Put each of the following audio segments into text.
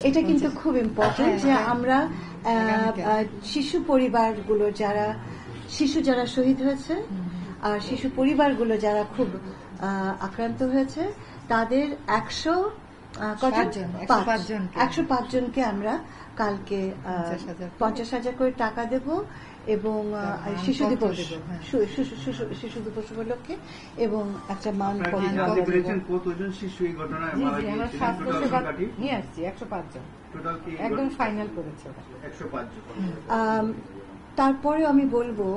এটা কিন্তু খুব ইম্পর্টেন্ট যে আমরা শিশু পরিবারগুলো শিশু যারা শহীদ হয়েছে আর শিশু পরিবারগুলো যারা খুব আক্রান্ত হয়েছে তাদের 105 জনকে আমরা কালকে 50,000 করে টাকা দেব এবং শিশু দিবস উপলক্ষে এবং একটা মান কতজন শিশু এই ঘটনায় মারা নিয়ে আসছি 105 জন একদম ফাইনাল করেছে 105 জন। তারপরে আমি বলবো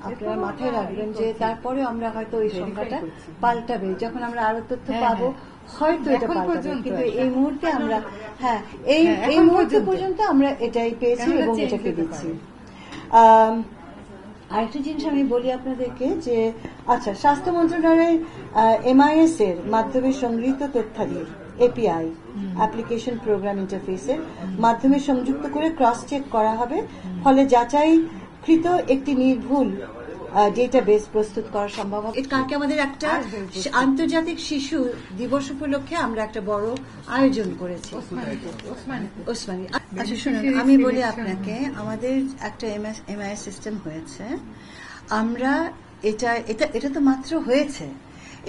আপনারা মাথায় রাখবেন যে তারপরে আমরা হয়তো ওই সংখ্যাটা পাল্টাবে যখন আমরা আরো তথ্য পাবো হয়তো এটা পাল্টাবে কিন্তু এই মুহূর্তে আমরা এই মুহূর্তে পর্যন্ত আমরা এটাই পেয়েছি এবং এটাকে দিচ্ছি। আরেকটা জিনিস আমি বলি আপনাদেরকে যে আচ্ছা স্বাস্থ্য মন্ত্রণালয়ের MIS এর মাধ্যমে সংগৃহীত তথ্যাদি API অ্যাপ্লিকেশন প্রোগ্রাম ইন্টারফেসের মাধ্যমে সংযুক্ত করে ক্রস চেক করা হবে ফলে যাচাইকৃত একটি নির্ভুল ডেটাবেস প্রস্তুত করা সম্ভব হবে। কালকে আমাদের একটা আন্তর্জাতিক শিশু দিবস উপলক্ষে আমরা একটা বড় আয়োজন করেছি ওসমানী। আচ্ছা শুনুন আমি বলি আপনাকে আমাদের একটা MIS সিস্টেম হয়েছে আমরা এটা তো মাত্র হয়েছে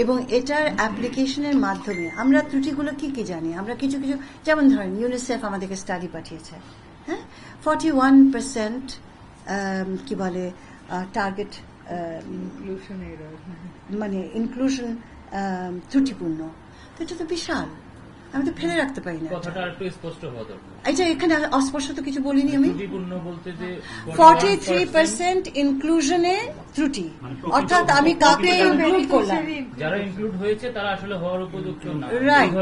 এবং এটার অ্যাপ্লিকেশনের মাধ্যমে আমরা ত্রুটিগুলো কি কি জানি আমরা কিছু কিছু যেমন ধরেন ইউনিসেফ আমাদেরকে স্টাডি পাঠিয়েছে 41% কি বলে টার্গেট মানে ইনক্লুশন ত্রুটিপূর্ণ তো এটা তো বিশাল আমি তো ফেলে রাখতে পারি না কথাটা একটু স্পষ্ট হওয়া দরকার। আচ্ছা এখানে অস্পষ্ট তো কিছু বলিনি আমি ত্রুটিপূর্ণ বলতে যে 43% ইনক্লুশনে ত্রুটি অর্থাৎ আমি কাকে ইনক্লুড করলাম যারা ইনক্লুড হয়েছে তারা আসলে হওয়ার উপযুক্ত না রাইট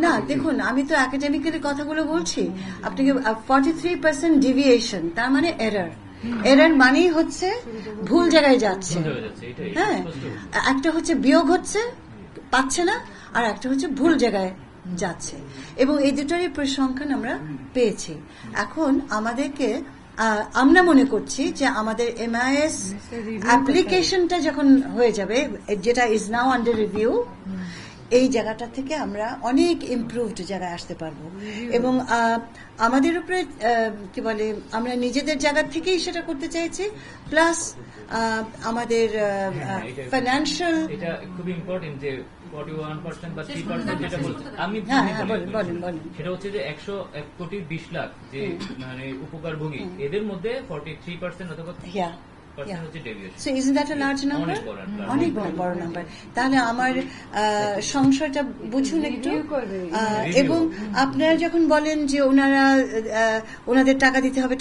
না দেখুন আমি তো একাডেমিক্যালি কথাগুলো বলছি আপনাকে 43% ডিভিয়েশন তার মানে এরর মানেই হচ্ছে ভুল জায়গায় যাচ্ছে হ্যাঁ একটা হচ্ছে বিয়োগ হচ্ছে পাচ্ছে না আর একটা হচ্ছে ভুল জায়গায় যাচ্ছে এবং এই দুটোরই পরিসংখ্যান আমরা পেয়েছি। এখন আমাদেরকে আমরা মনে করছি যে আমাদের MIS অ্যাপ্লিকেশনটা যখন হয়ে যাবে যেটা ইজ নাও আন্ডার রিভিউ এই জায়গাটা থেকে আমরা অনেক ইমপ্রুভড জায়গায় আসতে পারবো এবং আমাদের উপরে কি বলে আমরা নিজেদের জায়গা থেকেই সেটা করতে চাইছি প্লাস আমাদের ফাইন্যান্সিয়াল এটা খুব ইম্পর্টেন্ট যে 41% বা 3% যেটা বলছে আমি বলেন সেটা হচ্ছে যে 101,20 লাখ যে মানে উপকারভোগী এদের মধ্যে 43% অথবা So isn't that a large number? অনেক বড় নাম্বার। তাহলে আমার সংশয়টা বুঝুন একটু এবং আপনারা যখন বলেন যে ওনাদের টাকা দিতে হবে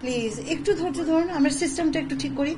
প্লিজ একটু ধৈর্য ধরুন আমরা সিস্টেমটা একটু ঠিক করি।